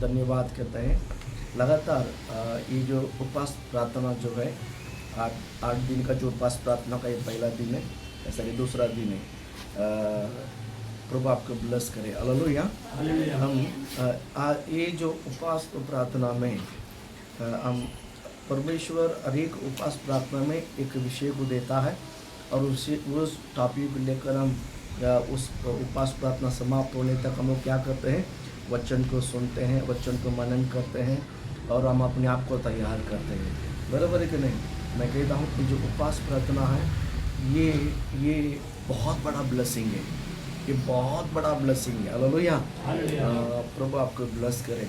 धन्यवाद कहते हैं। लगातार ये जो उपवास प्रार्थना जो है, आठ आठ दिन का जो उपवास प्रार्थना का ये पहला दिन है, ऐसा कि दूसरा दिन है। प्रभु आपको ब्लेस करे। हालेलुया। हम ये जो उपवास प्रार्थना में हम परमेश्वर हर एक उपवास प्रार्थना में एक विषय को देता है और उस टॉपिक को लेकर हम उस उपवास प्रार्थना समाप्त होने तक हम लोग क्या करते हैं, वचन को सुनते हैं, वचन को मनन करते हैं और हम अपने आप को तैयार करते हैं। बराबर है कि नहीं? मैं कहता हूँ कि जो उपवास प्रार्थना है ये बहुत बड़ा ब्लेसिंग है, ये बहुत बड़ा ब्लेसिंग है। हालेलुया। प्रभु आपको ब्लेस करे।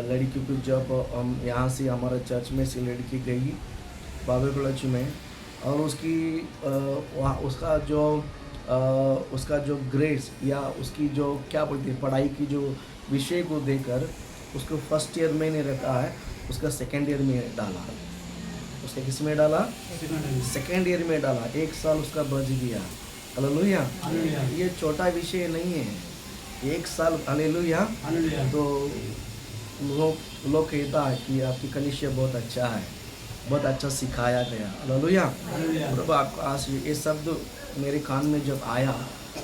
लड़की को जब हम यहाँ से हमारे चर्च में से लड़की गई बाबे कॉलेज में और उसका जो ग्रेस या उसकी जो क्या बोलते हैं पढ़ाई की जो विषय को देकर उसको फर्स्ट ईयर में नहीं रखा है, उसका सेकेंड ईयर में डाला। उसके किस में डाला? सेकेंड ईयर में डाला। एक साल उसका बच गया। हालेलुया। ये छोटा विषय नहीं है, एक साल। हालेलुया। तो लोग कहता है कि आपकी कनिष्य बहुत अच्छा है, बहुत अच्छा सिखाया गया। हालेलुया। प्रभु आपको आशीष। ये शब्द मेरे कान में जब आया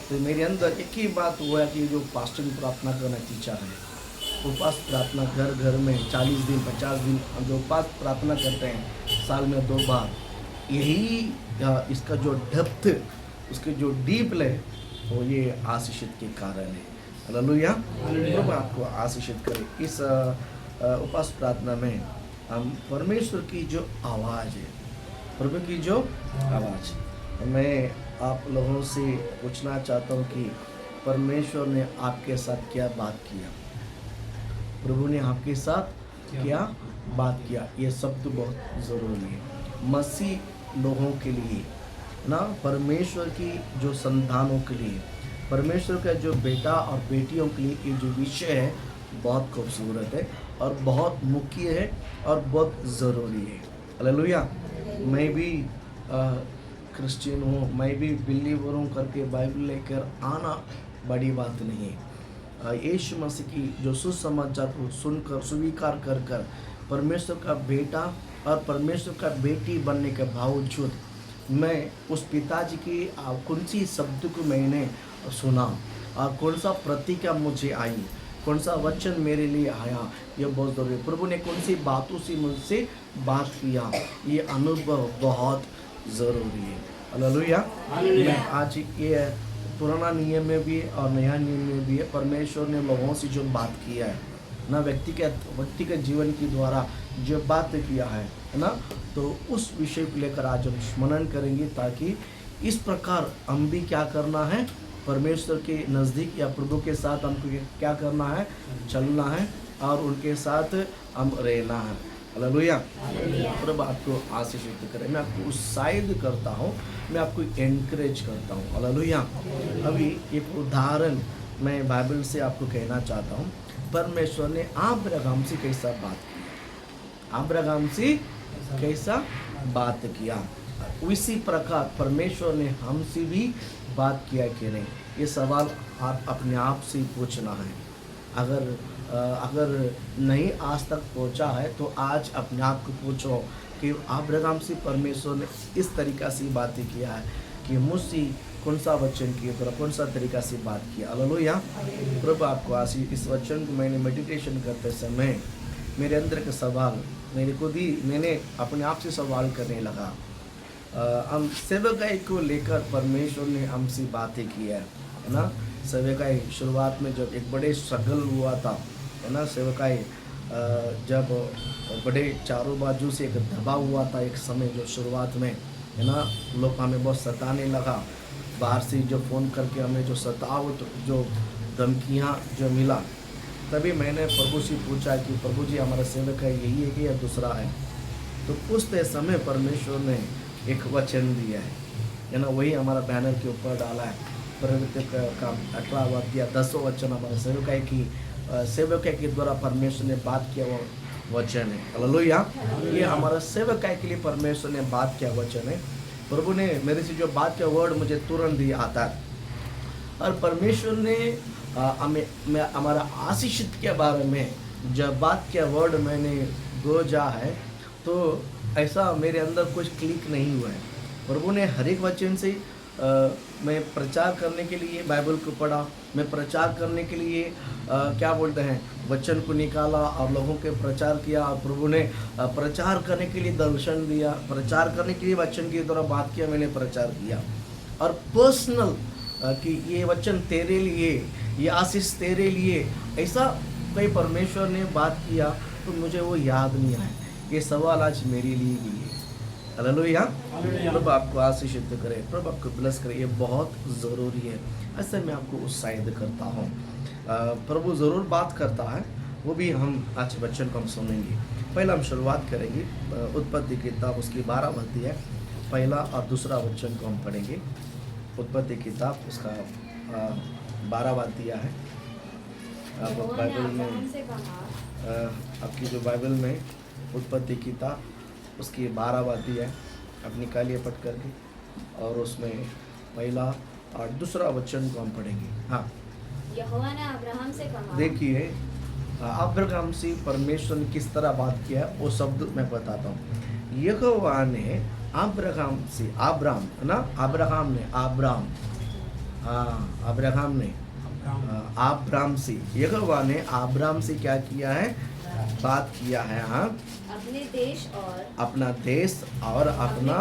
तो मेरे अंदर एक ही बात हुआ कि जो फास्टिंग प्रार्थना करना टीचर है, उपवास प्रार्थना घर घर में 40 दिन 50 दिन हम जो उपवास प्रार्थना करते हैं साल में 2 बार, यही इसका जो डेप्थ, उसके जो डीप है वो ये आशीषित के कारण है। हालेलुया। प्रभु आपको आशीषित करे। इस उपवास प्रार्थना में हम परमेश्वर की जो आवाज़ है, प्रभु की जो आवाज़, मैं आप लोगों से पूछना चाहता हूँ कि परमेश्वर ने आपके साथ क्या बात किया, प्रभु ने आपके साथ क्या बात किया, ये सब तो बहुत ज़रूरी है मसीह लोगों के लिए ना, परमेश्वर की जो संतानों के लिए, परमेश्वर का जो बेटा और बेटियों के लिए ये जो विषय है बहुत खूबसूरत है और बहुत मुख्य है और बहुत ज़रूरी है। हालेलुया। मैं भी क्रिश्चियन हूँ, मैं भी बिलीवर हूँ करके बाइबल लेकर आना बड़ी बात नहीं है। यीशु मसीह की जो सुसमाचार को सुनकर स्वीकार कर कर परमेश्वर का बेटा और परमेश्वर का बेटी बनने के बावजूद मैं उस पिताजी की कौन सी शब्द को मैंने सुना और कौन सा प्रतिज्ञा मुझे आई, कौन सा वचन मेरे लिए आया, ये बहुत ज़रूरी है। प्रभु ने कौन सी बातों से मुझसे बात किया, ये अनुभव बहुत ज़रूरी है। हालेलुया। आज ये पुराना नियम में भी और नया नियम में भी है, परमेश्वर ने लोगों से जो बात किया है ना, व्यक्तिगत जीवन के द्वारा जो बात किया है ना, तो उस विषय को लेकर आज हम स्मरण करेंगे ताकि इस प्रकार हम भी क्या करना है, परमेश्वर के नज़दीक या प्रभु के साथ हमको क्या करना है, चलना है और उनके साथ हम रहना है। हालेलुया। प्रभु आपको आशीषित करे। मैं आपको उत्साहित करता हूँ, मैं आपको एनकरेज करता हूँ। हालेलुया। अभी एक उदाहरण मैं बाइबल से आपको कहना चाहता हूँ। परमेश्वर ने अब्राहम से कैसा बात किया, अब्राहम से कैसा बात किया, उसी प्रकार परमेश्वर ने हमसे भी बात किया कि नहीं, ये सवाल आप अपने आप से पूछना है। अगर नहीं आज तक पहुंचा है तो आज अपने आप को पूछो कि अब्राहम से परमेश्वर ने इस तरीक़ा से बातें किया है कि मुझसे कौन सा वचन किए तो कौन सा तरीक़ा से बात किया। हालेलुया। प्रभु आपको आशीष। इस वचन को मैंने मेडिटेशन करते समय मेरे अंदर के सवाल मैंने अपने आप से सवाल करने लगा। हम सेवकाई को लेकर परमेश्वर ने हमसे बातें की है ना। सेवकाई शुरुआत में जब एक बड़े स्ट्रगल हुआ था, है ना, सेवकाई जब बड़े चारों बाजू से एक दबाव हुआ था एक समय, जो शुरुआत में, है ना, लोग हमें बहुत सताने लगा, बाहर से जो फ़ोन करके हमें जो सतावट जो धमकियाँ जो मिला, तभी मैंने प्रभु से पूछा कि प्रभु जी हमारा सेवकाई यही है कि या दूसरा है। तो उस समय परमेश्वर ने एक वचन दिया है ना, वही हमारा बैनर के ऊपर डाला है। प्रवृत्ति का 18वां अध्याय 10वां वचन हमारे सेवकाई के द्वारा परमेश्वर ने बात किया वो वचन है। हालेलुया। ये हमारा सेवकाई के लिए परमेश्वर ने बात किया वचन है। प्रभु ने मेरे से जो बात किया वर्ड मुझे तुरंत ही आता है और परमेश्वर ने मैं हमारा आशीषित के बारे में जब बात किया, वर्ड मैंने गोजा है, तो ऐसा मेरे अंदर कुछ क्लिक नहीं हुआ है। प्रभु ने हर एक वचन से मैं प्रचार करने के लिए बाइबल को पढ़ा, मैं प्रचार करने के लिए क्या बोलते हैं, वचन को निकाला और लोगों के प्रचार किया। और प्रभु ने प्रचार करने के लिए दर्शन दिया, प्रचार करने के लिए वचन की तरह बात किया, मैंने प्रचार किया। और पर्सनल कि ये वचन तेरे लिए, ये आशीष तेरे लिए, ऐसा कोई परमेश्वर ने बात किया तो मुझे वो याद नहीं आया। ये सवाल आज मेरे लिए भी है। हालेलुया। प्रभु आपको आशीषित करे, प्रभु आपको ब्लेस करे, ये बहुत ज़रूरी है। ऐसे मैं आपको उत्साहित करता हूँ। प्रभु ज़रूर बात करता है, वो भी हम आज वचन को हम सुनेंगे। पहला हम शुरुआत करेंगे उत्पत्ति किताब, उसकी 12 अध्याय पहला और दूसरा वचन को हम पढ़ेंगे। उत्पत्ति किताब उसका 12 अध्याय है। आप बाइबल में आपकी जो बाइबल में उत्पत्ति किताब उसकी 12 अध्याय आप निकालिए पढ़ करके, और उसमें पहला और दूसरा वचन को हम पढ़ेंगे। हाँ, यहोवा ने अब्राहम से कहा। देखिए अब्राहम से परमेश्वर ने किस तरह बात किया वो शब्द मैं बताता हूँ। यहोवा ने अब्राहम से, अब्राहम है ना, अब्राहम ने अब्राहम, हाँ अब्राहम ने अब्राहम से, यहोवा ने अब्राहम से क्या किया है, बात किया है। हाँ, अपने देश और अपना देश और अपना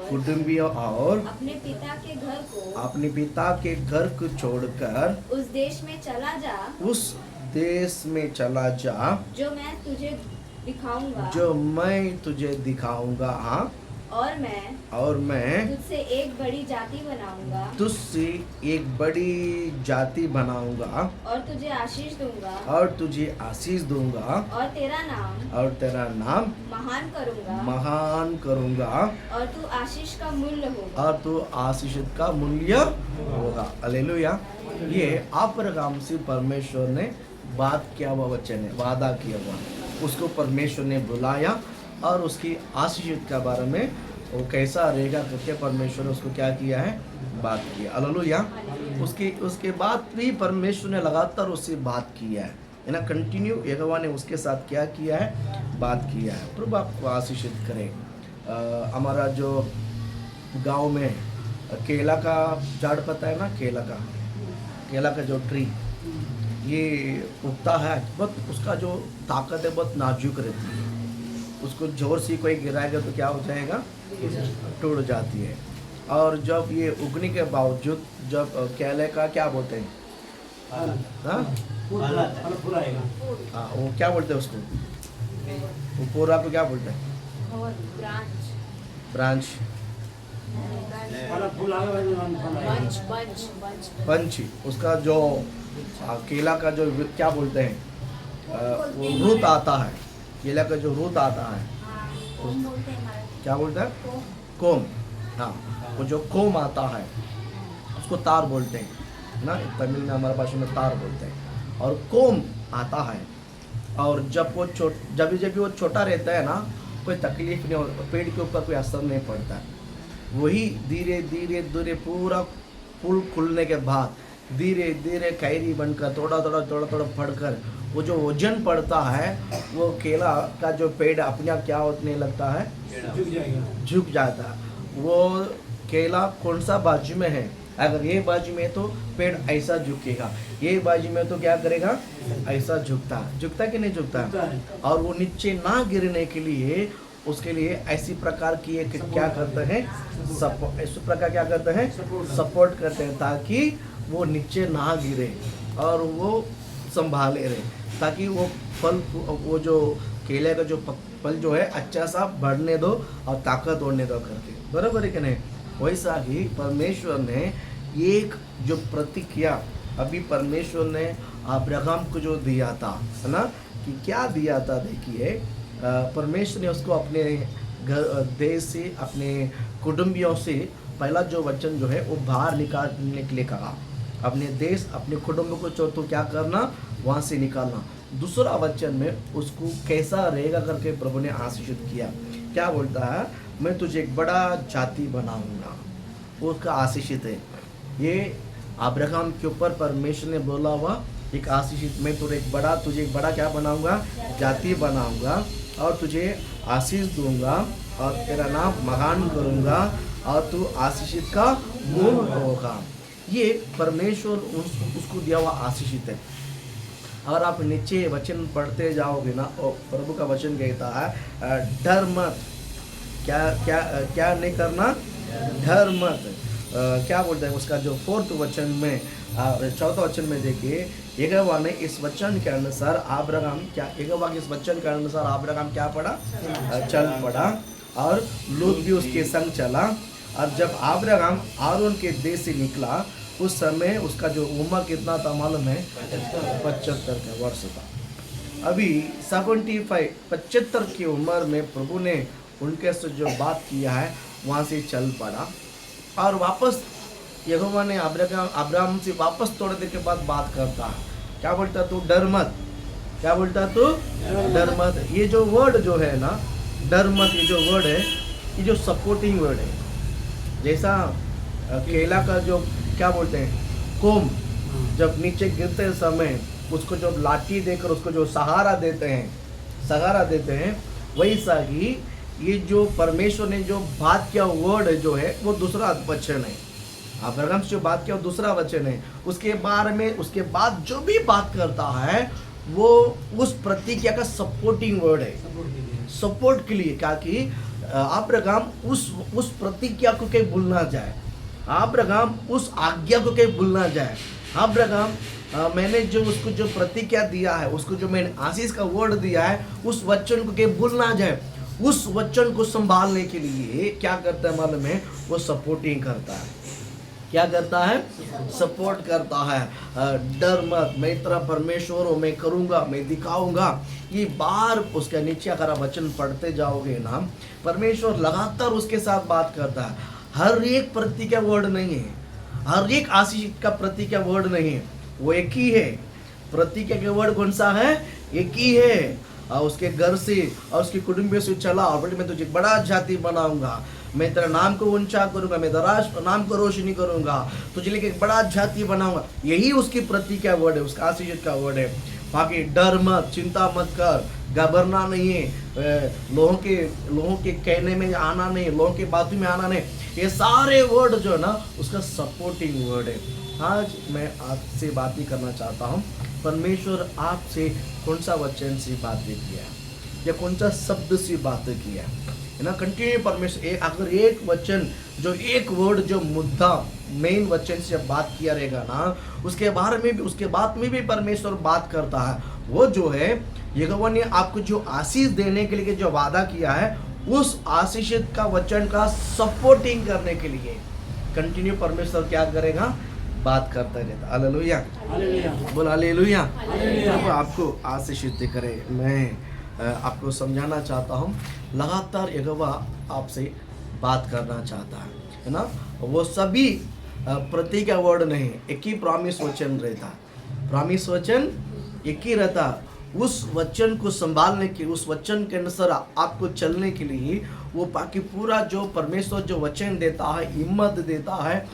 कुटुंबियों और अपने पिता के घर को, अपने पिता के घर को छोड़कर उस देश में चला जा, उस देश में चला जा जो मैं तुझे दिखाऊंगा, जो मैं तुझे दिखाऊंगा। हाँ, और मैं तुझसे एक बड़ी जाति बनाऊंगा, तुझसे एक बड़ी जाति बनाऊंगा, और तुझे आशीष दूंगा, और तुझे आशीष दूंगा, और तेरा नाम महान करूंगा, और तू आशीष का मूल्य होगा, और तू आशीष का मूल्य होगा। हालेलुया। ये अब्राहम से परमेश्वर ने बात किया हुआ वचन है, वादा किया हुआ, उसको परमेश्वर ने बुलाया और उसकी आशीष के बारे में वो कैसा रहेगा करके परमेश्वर ने उसको क्या किया है, बात किया। हालेलुया। उसके बाद भी परमेश्वर ने लगातार उससे बात किया है ना, कंटिन्यू यहोवा ने उसके साथ क्या किया है, बात किया है। प्रभु आपको आशीषित करे। हमारा जो गांव में केला का झाड़ पता है ना, केला का जो ट्री ये उगता है, बहुत उसका जो ताकत है बहुत नाजुक रहती है। उसको जोर से कोई गिराएगा तो क्या हो जाएगा, टूट जाती है। और जब ये उगने के बावजूद जब केले का क्या बोलते हैं, हाँ वो क्या बोलते हैं उसको, वो पूरा को क्या बोलते हैं, ब्रांच, पंच। उसका जो केला का जो क्या बोलते हैं, वो रूट आता है, केला का जो रूट आता है क्या बोलते हैं, कोम। हाँ, वो जो कोम आता है उसको तार बोलते हैं ना, तमिल में हमारे भाषा में तार बोलते हैं। और कोम आता है, और जब भी वो छोटा रहता है ना, कोई तकलीफ नहीं हो, पेड़ के ऊपर कोई असर नहीं पड़ता है। वही धीरे धीरे पूरा फूल खुलने के बाद धीरे धीरे कैरी बनकर थोड़ा पड़कर वो जो वजन पड़ता है, वो केला का जो पेड़ अपने आप क्या होने लगता है, झुक जाता है। वो केला कौन सा बाजू में है, अगर ये बाजू में तो पेड़ ऐसा झुकेगा, ये बाजू में तो क्या करेगा, ऐसा झुकता कि नहीं झुकता। और वो नीचे ना गिरने के लिए उसके लिए ऐसी प्रकार की एक क्या करते हैं, इस प्रकार क्या करते हैं, सपोर्ट करते हैं, ताकि वो नीचे ना गिरे और वो संभाले रहे, ताकि वो फल, वो जो केले का जो फल जो है अच्छा सा बढ़ने दो और ताकत ओढ़ने दो करके, बराबर है कि नहीं। वैसा ही परमेश्वर ने एक जो प्रतिक्रिया अभी परमेश्वर ने अब्राहम को जो दिया था, है ना, कि क्या दिया था, देखिए परमेश्वर ने उसको अपने देश से, अपने कुटुंबियों से पहला जो वचन जो है वो बाहर निकालने के लिए कहा, अपने देश अपने कुटुंब को तो क्या करना, वहाँ से निकालना। दूसरा वचन में उसको कैसा रहेगा करके प्रभु ने आशीषित किया। क्या बोलता है, मैं तुझे एक बड़ा जाति बनाऊंगा, वो उसका आशीषित है। ये अब्राहम के ऊपर परमेश्वर ने बोला हुआ एक आशीषित, मैं तुझे एक बड़ा क्या बनाऊंगा, जाति बनाऊंगा और तुझे आशीष दूंगा और तेरा नाम महान करूंगा और तू आशीषित का मूल होगा। ये परमेश्वर उसको दिया हुआ आशीषित है। और आप नीचे वचन पढ़ते जाओगे ना, और प्रभु का वचन कहता है डर मत, क्या क्या क्या नहीं करना, डर मत। क्या बोलते हैं उसका जो 4th वचन में, 4th वचन में देखिए, यहोवा ने इस वचन के अनुसार अब्राहम क्या, यहोवा के इस वचन के अनुसार अब्राहम क्या पड़ा, चल पड़ा और लूत भी उसके संग चला। और जब अब्राहम आरोन के देश से निकला उस समय उसका जो उम्र कितना था मालूम है, 75 का वर्ष था। अभी 75 की उम्र में प्रभु ने उनके से जो बात किया है वहाँ से चल पड़ा और वापस यहोवा ने अब्राहम से वापस थोड़ी देर के बाद बात करता है। क्या बोलता, तू डर मत, क्या बोलता, तू डर मत। ये जो वर्ड जो है ना, डर मत, ये जो वर्ड है, ये जो सपोर्टिंग वर्ड है। जैसा केला का जो क्या बोलते हैं, कोम, जब नीचे गिरते समय उसको जो लाठी देकर उसको जो सहारा देते हैं, वैसा ही ये जो परमेश्वर ने जो बात किया वर्ड जो है वो दूसरा वचन है। अब्राहम से जो बात किया वो दूसरा वचन है। उसके बारे में उसके बाद जो भी बात करता है वो उस प्रतिज्ञा का सपोर्टिंग वर्ड है, सपोर्ट के लिए, ताकि अब्राहम उस प्रतिज्ञा को कहीं भूल ना जाए, अब्राहम उस आज्ञा को कहीं भूल ना जाए। अब्राहम मैंने जो उसको जो प्रतिज्ञा दिया है, उसको जो मैंने आशीष का वर्ड दिया है, उस वचन को कहीं भूल ना जाए। उस वचन को संभालने के लिए क्या करता है मालूम है, वो सपोर्टिंग करता है। क्या करता है, सपोर्ट करता है। डर मत, मैं तेरा परमेश्वर हूँ, मैं करूँगा, मैं दिखाऊंगा। ये बार उसके नीचे अगर आप वचन पढ़ते जाओगे ना, परमेश्वर लगातार उसके साथ बात करता है। हर एक प्रतिज्ञा वर्ड नहीं है, हर एक आशीष का प्रतिज्ञा वर्ड नहीं है, वो एक ही है। प्रतिज्ञा के वर्ड कौन सा है, एक ही है। और उसके घर से और उसके कुटुंब से चला और मैं तुझे बड़ा जाति बनाऊंगा, मैं तेरा नाम को ऊंचा करूंगा, मैं तेरा नाम को रोशनी करूंगा, तुझे लेके एक बड़ा जाति बनाऊंगा। यही उसकी प्रतिज्ञा वर्ड है, उसका आशीष का वर्ड है। बाकी डर मत, चिंता मत कर, घबरना नहीं है, लोगों के कहने में आना नहीं, लोगों की बातों में आना नहीं। ये सारे वर्ड जो है ना उसका सपोर्टिंग वर्ड है। आज मैं आपसे बात ही करना चाहता हूँ, परमेश्वर आपसे कौन सा वचन से बातें किया या कौन सा शब्द से बातें किया है ना। कंटिन्यू परमेश्वर अगर एक वचन जो एक वर्ड जो मुद्दा मेन वचन से जब बात किया रहेगा ना, उसके बारे में भी उसके बाद में भी परमेश्वर बात करता है। वो जो है यहोवा ने आपको जो आशीष देने के लिए जो वादा किया है, उस आशीषित का वचन का सपोर्टिंग करने के लिए कंटिन्यू परमेश्वर क्या करेगा, बात करता रहता। हालेलुया, बोल हालेलुया। प्रभु आपको आशीषित करे। मैं आपको समझाना चाहता हूँ, लगातार यहोवा आपसे बात करना चाहता है ना। वो सभी प्रतिज्ञा वर्ड नहीं, एक ही प्रॉमिस वचन रहता, प्रॉमिस वचन एक ही रहता। उस वचन को संभालने के, उस वचन के अनुसार आपको चलने के लिए वो बाकी पूरा जो परमेश्वर जो वचन देता है, हिम्मत देता है,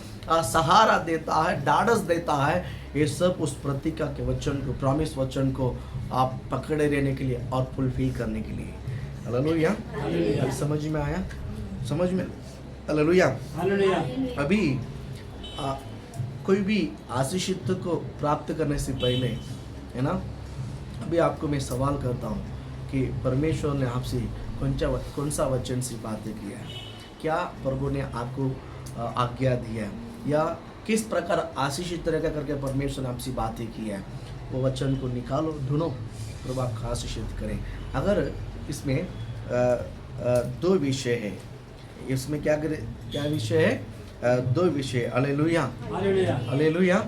सहारा देता है, डाढ़स देता है, ये सब उस प्रतिज्ञा के वचन को, प्रॉमिस वचन को आप पकड़े रहने के लिए और फुलफिल करने के लिए। हालेलुया, समझ में आया, समझ में, हालेलुया। अभी कोई भी आशीषित को प्राप्त करने से पहले है ना, अभी आपको मैं सवाल करता हूँ कि परमेश्वर ने आपसे कौन सा वचन से बातें किया है, क्या प्रभु ने आपको आज्ञा दिया है, या किस प्रकार आशीषित तरह का करके परमेश्वर ने आपसे बातें की है। वो वचन को निकालो, ढूंढो, प्रभु आपको आशीषित करें। अगर इसमें 2 विषय है, इसमें क्या विषय है, 2 विषय। Hallelujah, hallelujah.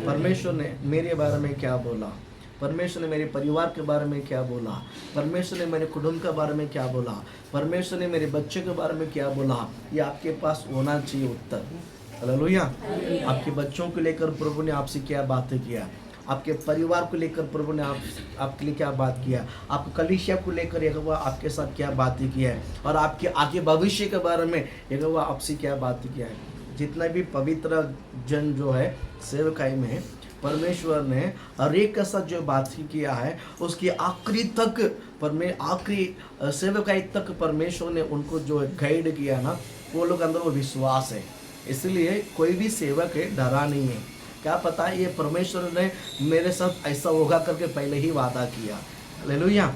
परमेश्वर ने मेरे बारे में क्या बोला, परमेश्वर ने मेरे परिवार के बारे में क्या बोला, परमेश्वर ने मेरे कुटुंब के बारे में क्या बोला, परमेश्वर ने मेरे बच्चे के बारे में क्या बोला, ये आपके पास होना चाहिए उत्तर। हालेलुया। आपके बच्चों को लेकर प्रभु ने आपसे क्या बातें किया, आपके परिवार को लेकर प्रभु ने आपके लिए क्या बात किया, आपको कलीसिया को लेकर यहोवा आपके साथ क्या बातें किया है, और आपके आगे भविष्य के बारे में यहोवा आपसे क्या बातें किया है। जितना भी पवित्र जन जो है सेवकाई में, परमेश्वर ने हर एक के साथ जो बात किया है उसकी आखिरी तक आखिरी सेवकाई तक परमेश्वर ने उनको जो गाइड किया ना, वो लोग अंदर वो विश्वास है। इसलिए कोई भी सेवक है डरा नहीं है। क्या पता है ये परमेश्वर ने मेरे साथ ऐसा होगा करके पहले ही वादा किया। हालेलुया।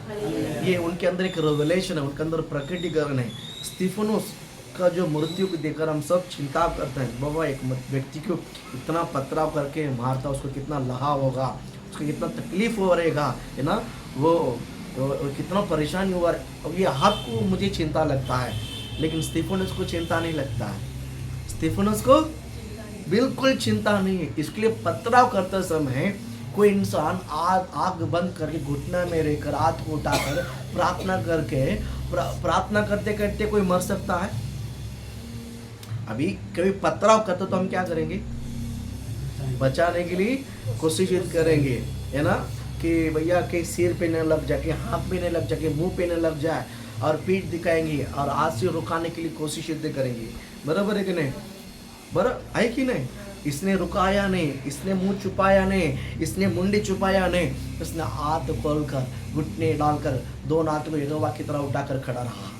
ये उनके अंदर एक रेवलेशन है, उनके अंदर प्रकटीकरण है। स्तिफनुस का जो मृत्यु को देखकर हम सब चिंता करते हैं, बाबा एक व्यक्ति को इतना पथराव करके मारता, उसको कितना लहा होगा, उसको कितना तकलीफ हो रहेगा, है ना, वो कितना परेशानी हुआ। अब ये आपको मुझे चिंता लगता है, लेकिन स्तिफनुस को चिंता नहीं लगता है। स्तिफनुस को बिल्कुल चिंता नहीं है। इसके लिए पथराव करते समय कोई इंसान आग बंद करके घुटना में रहकर हाथ को उठाकर प्रार्थना करते करते कोई मर सकता है? अभी कभी पथराव करते तो हम क्या करेंगे? बचाने के लिए कोशिश करेंगे, है ना, कि भैया के सिर पे न लग जाए, हाथ पे न लग जाए, मुंह पे न लग जाए, और पीठ दिखाएंगे और हाथ से रुकाने के लिए कोशिश करेंगे। बराबर है कि नहीं? बराबर है कि नहीं? इसने रुकाया नहीं, इसने मुंह छुपाया नहीं, इसने मुंडी छुपाया नहीं, इसने हाथ खोलकर घुटने डालकर दोनों हाथ को यहोवा की तरह उठाकर खड़ा रहा।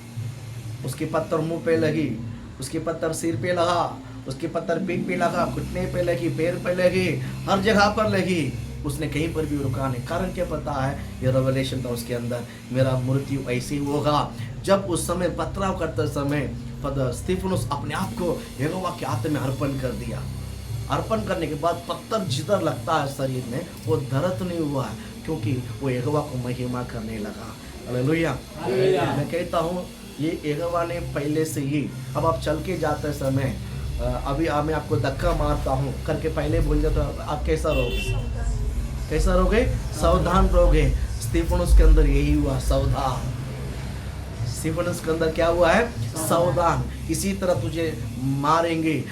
उसके पत्थर मुंह पे लगी, उसके पत्थर सिर पे लगा, उसके पत्थर पीठ पे लगा, घुटने पे लगी, पैर पे लगी, हर जगह पर लगी। उसने कहीं पर भी रुका नहीं। कारण क्या पता है? ये रेवलेशन था उसके अंदर, मेरा मृत्यु ऐसे ही होगा। जब उस समय पथराव करते समय स्तिफनुस अपने आप को यहोवा के हाथ में अर्पण कर दिया। अर्पण करने के बाद पत्थर जिधर लगता है शरीर में वो दर्द नहीं हुआ है, क्योंकि वो यहोवा को महिमा करने लगा। हालेलुया। मैं कहता हूँ ये यहोवा ने पहले से ही, अब आप चल के जाते समय अभी मैं आपको धक्का मारता हूँ करके पहले बोल जाता, आप कैसा रहोगे? कैसा रहोगे? सावधान रहोगे। स्तिफनुस के अंदर यही हुआ, सावधान। स्तिफनुस के अंदर क्या हुआ है? सावधान। इसी तरह तुझे मारेंगे,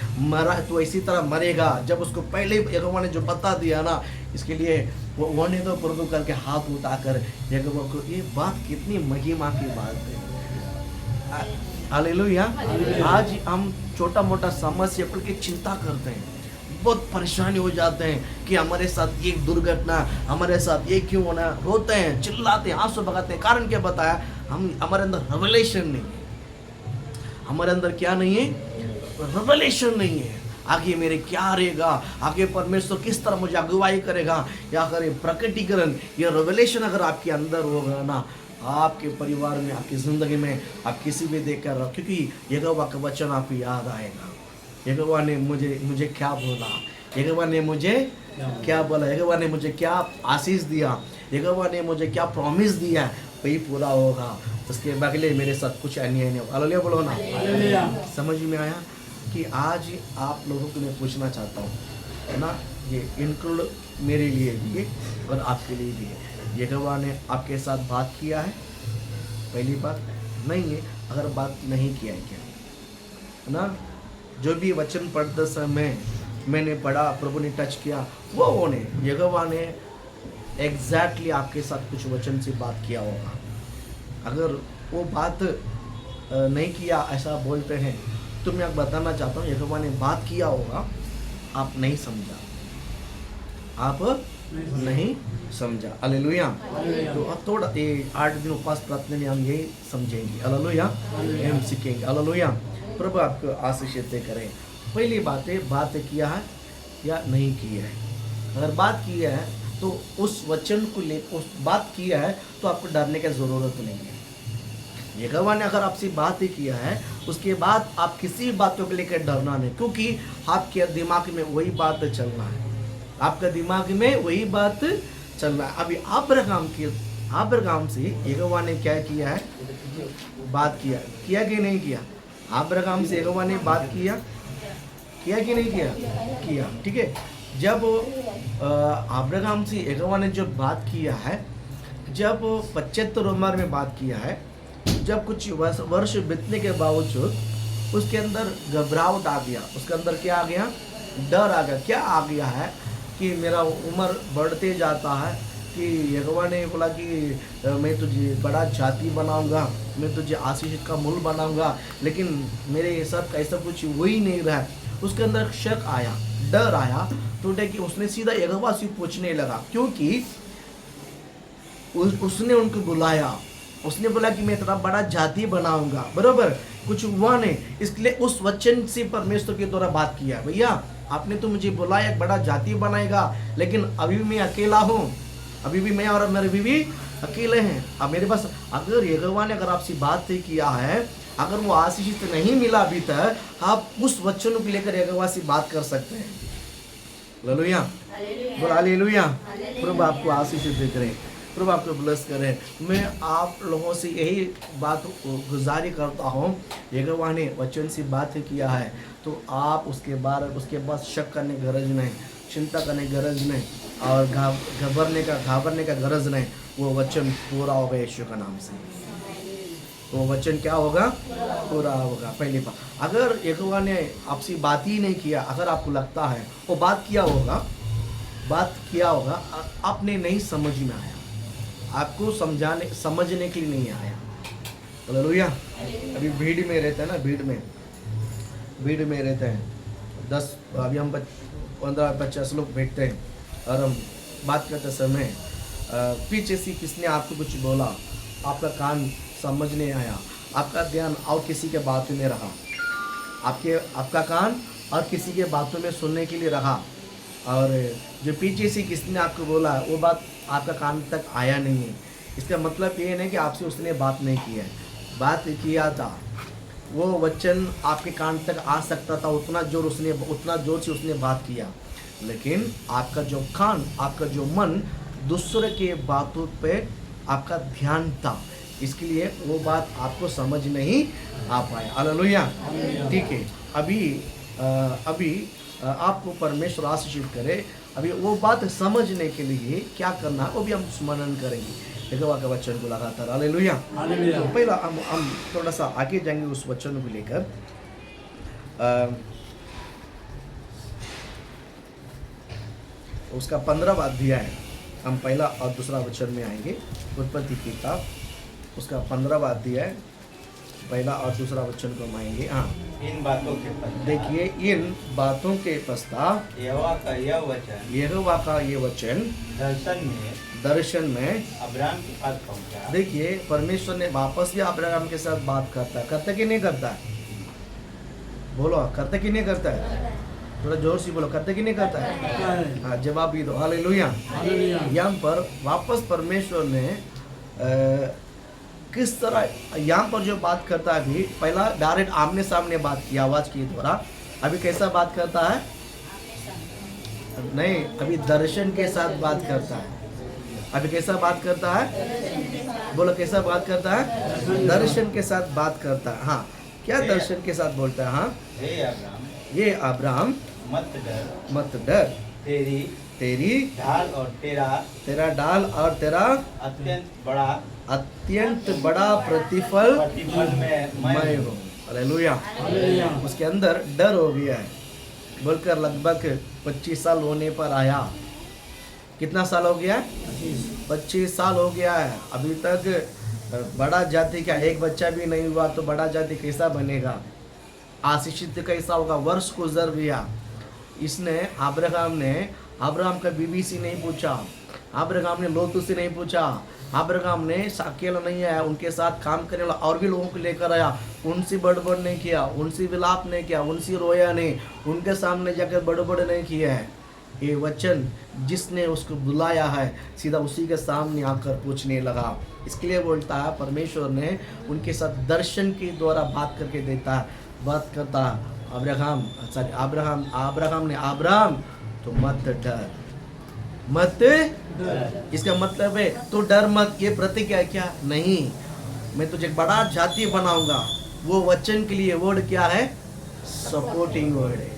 तो इसी तरह मरेगा। जब उसको पहले यहोवा ने जो बता दिया ना, इसके लिए वो वने तो प्रभु करके हाथ उठाकर यहोवा को, ये बात कितनी महिमा की बात है। हालेलुया। आज हम छोटा मोटा समस्या पर की चिंता करते हैं, बहुत परेशानी हो जाते हैं कि हमारे साथ ये दुर्घटना, हमारे साथ ये क्यों होना, रोते हैं, चिल्लाते हैं, आंसू बगाते हैं। कारण क्या बताया? हमारे अंदर रेवलेशन नहीं है। हमारे अंदर क्या नहीं है? रेवलेशन नहीं है। आगे मेरे क्या रहेगा, आगे परमेश्वर किस तरह मुझे अगुवाई करेगा, या अगर प्रकटीकरण, ये रेवलेशन अगर आपके अंदर होगा ना, आपके परिवार में, आपकी ज़िंदगी में आप किसी भी देखकर, क्योंकि यहोवा का वचन आपको याद आएगा। यहोवा ने मुझे क्या बोला, यहोवा ने मुझे क्या बोला, यहोवा ने मुझे क्या आशीष दिया, यहोवा ने मुझे क्या प्रॉमिस दिया, वही पूरा होगा। उसके बगले मेरे साथ कुछ अन्याय नहीं होगा। हालेलुया बोलो ना। समझ में आया कि आज आप लोगों को मैं पूछना चाहता हूँ, है ना, ये इंक्लूड मेरे लिए भी है और आपके लिए भी है। यहोवा ने आपके साथ बात किया है? पहली बात नहीं है। अगर बात नहीं किया है क्या, है ना, जो भी वचन पढ़ते समय मैंने पढ़ा, प्रभु ने टच किया, वो ने यहोवा ने एग्जैक्टली आपके साथ कुछ वचन से बात किया होगा। अगर वो बात नहीं किया, ऐसा बोलते हैं, तो मैं बताना चाहता हूँ यहोवा ने बात किया होगा, आप नहीं समझा, आप नहीं समझा। हालेलुया। तो अब थोड़ा 8 दिन उपवास प्रार्थना में हम यही समझेंगे। हालेलुया। हम सीखेंगे। हालेलुया। प्रभु आपको आशीष करें। पहली बात है, बात किया है या नहीं किया है। अगर बात किया है तो उस वचन को ले, उस बात किया है तो आपको डरने की ज़रूरत नहीं है। यहोवा ने अगर आपसे बात ही किया है, उसके बाद आप किसी बातों को लेकर डरना नहीं, क्योंकि आपके दिमाग में वही बात चलना है, आपका दिमाग में वही बात चलना है। अभी अब्राहम से यहोवा ने क्या किया है? बात किया कि नहीं किया? अब्राहम से यहोवा ने बात किया कि नहीं किया? ठीक है। जब अब्राहम से यहोवा ने जब बात किया है, जब 75 उम्र में बात किया है, जब कुछ वर्ष बीतने के बावजूद उसके अंदर घबराहट आ गया, उसके अंदर क्या आ गया? डर आ गया। क्या आ गया है कि मेरा उम्र बढ़ते जाता है, कि यहोवा ने बोला कि मैं तुझे बड़ा जाति बनाऊंगा, मैं तुझे आशीष का मूल बनाऊंगा, लेकिन मेरे साथ ऐसा कुछ हो ही नहीं रहा है। उसके अंदर शक आया, डर आया, तो देखिए उसने सीधा यहोवा से पूछने लगा, क्योंकि उसने उनको बुलाया, उसने बोला कि मैं तेरा बड़ा जाति बनाऊंगा, बरोबर, कुछ हुआ नहीं, इसलिए उस वचन से परमेश्वर के द्वारा बात किया, भैया आपने तो मुझे बुलाया, एक बड़ा जाति बनाएगा, लेकिन अभी भी मैं अकेला हूँ, अभी भी मैं और मेरे बीवी अकेले हैं। अब मेरे पास अगर यहोवा ने अगर आपसे बात किया है, अगर वो आशीषित नहीं मिला अभी तक, आप उस वचन को लेकर यहोवा से बात कर सकते हैं। हालेलुया, बोल हालेलुया। प्रभु आपको आशीषित दे करे, प्रभु आपको ब्लेस करे। मैं आप लोगों से यही बात गुजारिश करता हूँ, यहोवा ने वचन से बात किया है तो आप उसके बाद शक करने की गरज नहीं, चिंता करने की गरज नहीं, और घबरने का गरज नहीं। वो वचन पूरा होगा यीशु का नाम से। वो वचन क्या होगा? पूरा होगा। पहली बात, अगर यहोवा ने आपसे बात ही नहीं किया, अगर आपको लगता है वो बात किया होगा, आपने नहीं समझ में आया, आपको समझने के लिए नहीं आया। हालेलुया। अभी भीड़ में रहते हैं ना, भीड़ में रहते हैं, 10 अभी हम 15-50 लोग बैठते हैं और हम बात करते समय पीछे से किसने आपको कुछ बोला, आपका कान समझ नहीं आया, आपका ध्यान और किसी के बातों में रहा, आपका कान और किसी के बातों में सुनने के लिए रहा, और जो पीछे से किसने आपको बोला वो बात आपका कान तक आया नहीं है। इसका मतलब ये नहीं कि आपसे उसने बात नहीं की है, बात किया था, वो वचन आपके कान तक आ सकता था, उतना जोर से उसने बात किया, लेकिन आपका जो कान, आपका जो मन दूसरे के बातों पे आपका ध्यान था, इसके लिए वो बात आपको समझ नहीं आ पाया। हालेलुया। ठीक है, अभी आपको परमेश्वर आशीषित करे। अभी वो बात समझने के लिए क्या करना है वो भी हम स्मरण करेंगे यहोवा के वचन को लगातार। हालेलुया। तो पहला हम थोड़ा सा आगे जाएंगे उस वचन को लेकर। उसका 15वां अध्याय, हम पहला और दूसरा वचन में आएंगे। उत्पत्ति की किताब उसका 15वां अध्याय पहला और दूसरा वचन को हम आएंगे। हाँ, इन बातों के पश्चात, देखिए इन बातों के पश्चात यहोवा का ये वचन दर्शन में अब्राहम के पास पहुंचा। देखिए परमेश्वर ने वापस भी अब्राहम के साथ बात करता कि नहीं करता है? बोलो, करता कि नहीं करता है? थोड़ा जोर से बोलो, करता कि नहीं करता है? हाँ, जवाब भी दो। हालेलुया। यहाँ पर वापस परमेश्वर ने किस तरह यहाँ पर जो बात करता है, अभी पहला डायरेक्ट आमने सामने बात की आवाज के द्वारा, अभी कैसा बात करता है? नहीं, अभी दर्शन के साथ बात करता है। अभी कैसा बात करता है? बोलो, कैसा बात करता है? दर्शन के साथ बात करता है। हाँ, क्या दर्शन के साथ बोलता है? हाँ, ये अब्राहम मत डर, तेरी तेरा ढाल और तेरा अत्यंत बड़ा प्रतिफल मैं हूँ। हालेलुया। उसके अंदर डर हो गया है, बोलकर लगभग 25 साल होने पर आया। कितना साल हो गया? 25 साल हो गया है। अभी तक बड़ा जाति का एक बच्चा भी नहीं हुआ, तो बड़ा जाति कैसा बनेगा? आशीषित कैसा होगा? वर्ष गुजर गया। इसने अब्राहम का बीबी से नहीं पूछा, अब्राहम ने लोतू से नहीं पूछा, अब्राहम ने अकेला नहीं आया, उनके साथ काम करने वाला और भी लोगों को लेकर आया, उनसे बड़बड़ नहीं किया, उनसे विलाप नहीं किया, उनसे रोया नहीं, उनके सामने जाकर बड़बड़ नहीं किया है। ये वचन जिसने उसको बुलाया है सीधा उसी के सामने आकर पूछने लगा। इसके लिए बोलता है परमेश्वर ने उनके साथ दर्शन के द्वारा बात करके बात करता है। अब्राहम ने अब्राहम तो मत डर। इसका मतलब है तो डर मत। ये प्रतीक है क्या? नहीं, मैं तुझे बड़ा जाति बनाऊंगा। वो वचन के लिए वर्ड क्या है? सपोर्टिंग वर्ड है।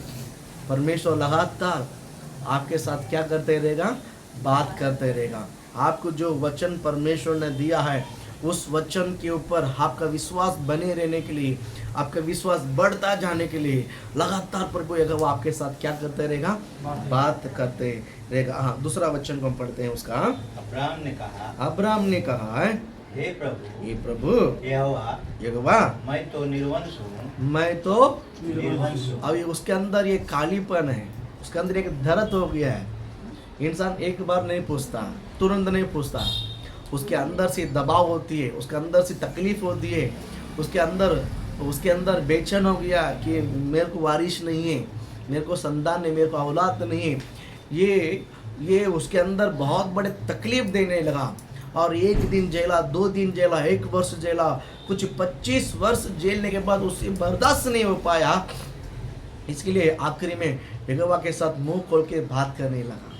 परमेश्वर लगातार आपके साथ क्या करते रहेगा? बात करते रहेगा। आपको जो वचन परमेश्वर ने दिया है उस वचन के ऊपर आपका विश्वास बने रहने के लिए, आपका विश्वास बढ़ता जाने के लिए लगातार प्रभु वो आपके साथ क्या करते रहेगा? बात करते रहेगा। हाँ, दूसरा वचन को हम पढ़ते हैं उसका। अब्राहम ने कहा है हे प्रभु, ये प्रभु यहोवा, यहोवा, मैं तो निर्वंश हूँ, मैं तो निर्वंश हूँ। अब उसके अंदर ये कालीपन है, उसके अंदर एक दर्द हो गया है। इंसान एक बार नहीं पूछता, तुरंत नहीं पूछता, उसके अंदर से दबाव होती है, उसके अंदर से तकलीफ होती है, उसके अंदर बेचैन हो गया कि मेरे को वारिश नहीं है, मेरे को संतान नहीं, मेरे को औलाद नहीं है। ये उसके अंदर बहुत बड़े तकलीफ देने लगा और 1 दिन जेला, 2 दिन जेला, 1 वर्ष जेला, कुछ 25 वर्ष जेलने के बाद उससे बर्दाश्त नहीं हो पाया। इसके लिए आखिरी में यहोवा के साथ मुंह खोल के बात करने लगा।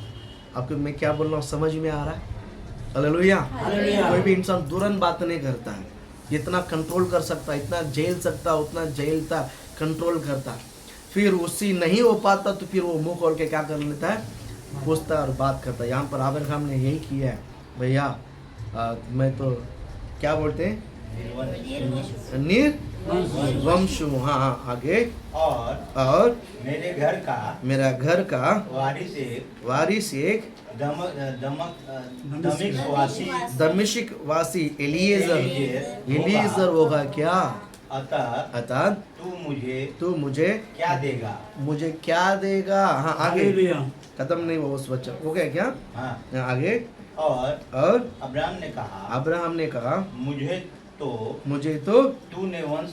आपको मैं क्या बोल रहा हूँ समझ में आ रहा है? हालेलुया। कोई भी इंसान तुरंत बात नहीं करता है, जितना कंट्रोल कर सकता, इतना झेल सकता, उतना झेलता, कंट्रोल करता। फिर उससे नहीं हो पाता तो फिर वो मुंह खोल के क्या कर लेता है, पूछता और बात करता है। यहाँ पर अब्राहम ने यही किया है। भैया मैं तो क्या बोलते हैं, निर्वंश हूँ। हाँ, आगे। और मेरा घर का वारिस एक दमिश्क वासी एलीएजर होगा क्या? अतः तू मुझे क्या देगा? हाँ, आगे खत्म नहीं हुआ उस बच्चा, हो गया क्या? हाँ। आगे। और अब्राहम ने कहा मुझे तो तू निर्वंश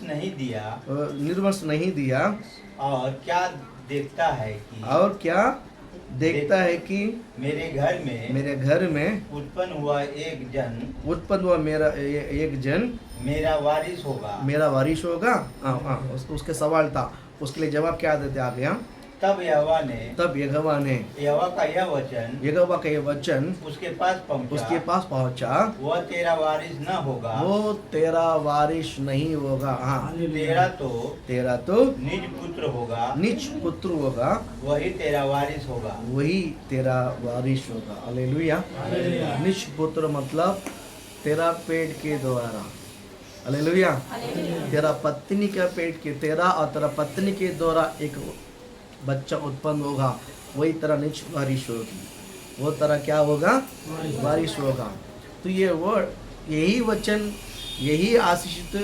नहीं दिया और क्या देखता है कि मेरे घर में उत्पन्न हुआ मेरा एक जन मेरा वारिस होगा। उसके सवाल था, उसके लिए जवाब क्या देते आगे? हम तब यहोवा ने यहोवा का यह वचन उसके पास पहुंचा, वो तेरा वारिस नहीं होगा। हाँ, तेरा तो निज पुत्र होगा, वही तेरा वारिस होगा। हालेलुया। निज पुत्र मतलब तेरा पेट के द्वारा। हालेलुया। तेरा पत्नी का पेट के, तेरा और तेरा पत्नी के द्वारा एक बच्चा उत्पन्न होगा, वही तरह निज वारिस होगी, वो तरह क्या होगा, वारिस होगा। तो ये वर्ड, यही वचन, यही आशीषित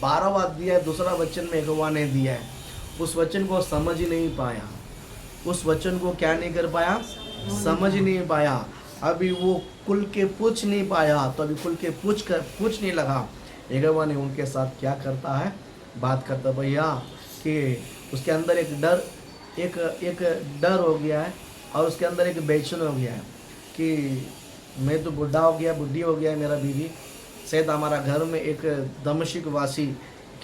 12वां अध्याय दूसरा वचन में यहोवा ने दिया है। उस वचन को समझ नहीं पाया, उस वचन को क्या नहीं कर पाया, समझ नहीं पाया। अभी वो खुल के पूछ नहीं पाया, तो अभी खुल के पूछने लगा। यहोवा ने उनके साथ क्या करता है, बात करता भैया कि उसके अंदर एक डर हो गया है और उसके अंदर एक बेचैन हो गया है कि मैं तो बुढ़ा हो गया, बुढ़ी हो गया मेरा बीवी, शायद हमारा घर में एक दमिश्क वासी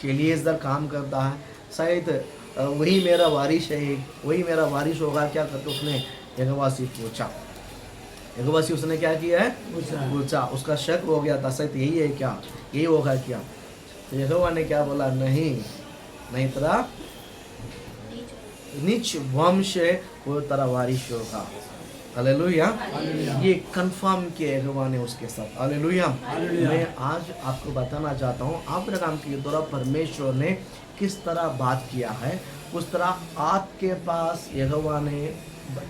एलीएजर काम करता है, शायद वही मेरा वारिस है, वही मेरा वारिस होगा क्या? करके उसने यहोवा से पूछा। यहोवा से उसने क्या किया है, पूछा। उसका शक हो गया था, शायद यही है क्या, यही होगा क्या? तो यहोवा ने क्या बोला, नहीं तेरा निज वंश है, वो तेरा वारिस होगा। हालेलुया। ये कंफर्म किया यहोवा ने उसके साथ। हालेलुया। मैं आज आपको बताना चाहता हूँ अब्राहम के द्वारा परमेश्वर ने किस तरह बात किया है, उस तरह आपके पास यहोवा ने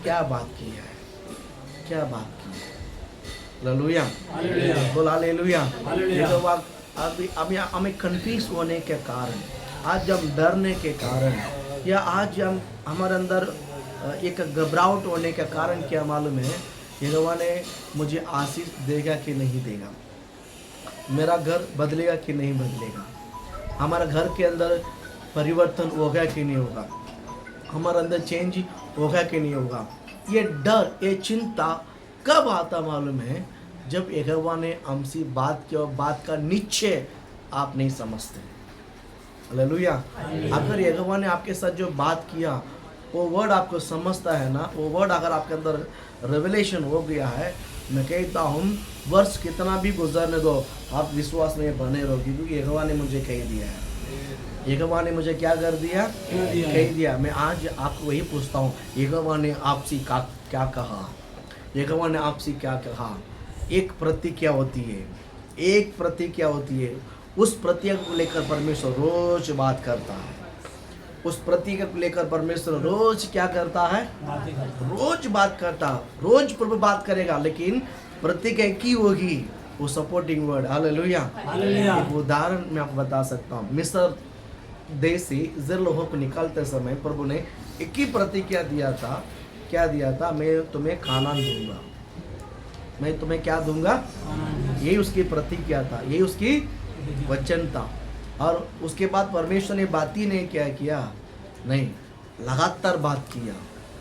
क्या बात की है, क्या बात की है। हालेलुया। बोल हालेलुया। यहोवा अभी हमें कंफ्यूज होने के कारण, आज हम डरने के कारण, या आज हम हमारे अंदर एक घबराहट होने का कारण क्या मालूम है, यहोवा ने मुझे आशीष देगा कि नहीं देगा, मेरा घर बदलेगा कि नहीं बदलेगा, हमारा घर के अंदर परिवर्तन होगा कि नहीं होगा, हमारे अंदर चेंज होगा कि नहीं होगा। ये डर, ये चिंता कब आता मालूम है, जब यहोवा ने हमसे बात की और बात का निश्चय आप नहीं समझते। हालेलुया। अगर यहोवा ने आपके साथ जो बात किया, वो वर्ड आपको समझता है ना, वो वर्ड अगर आपके अंदर रेवलेशन हो गया है, मैं कहता हूँ वर्ष कितना भी गुजरने दो, आप विश्वास में बने रहो, क्योंकि यहोवा ने मुझे कह दिया है। यहोवा ने मुझे क्या कर दिया, कह दिया। मैं आज आपको वही पूछता हूँ, यहोवा ने आपसे क्या कहा, यहोवा ने आपसे क्या कहा। एक प्रतिज्ञा होती है, एक प्रतिज्ञा होती है, उस प्रतिज्ञा को लेकर परमेश्वर रोज बात करता है। उस प्रतिज्ञा को लेकर परमेश्वर रोज क्या करता है, रोज बात करता है। रोज प्रभु बात करेगा, लेकिन प्रतिज्ञा की होगी, वो सपोर्टिंग वर्ड, हालेलुया। एक उदाहरण मैं आपको बता सकता हूँ। मिस्र देश से इस्राएल लोगों को निकालते समय प्रभु ने एक ही प्रतिज्ञा दिया था। क्या दिया था? मैं तुम्हें कानान दूंगा, मैं तुम्हें क्या दूंगा? यही उसकी प्रतिज्ञा था, यही उसकी वचन था। और उसके बाद परमेश्वर ने बात ही नहीं क्या किया, नहीं, लगातार बात किया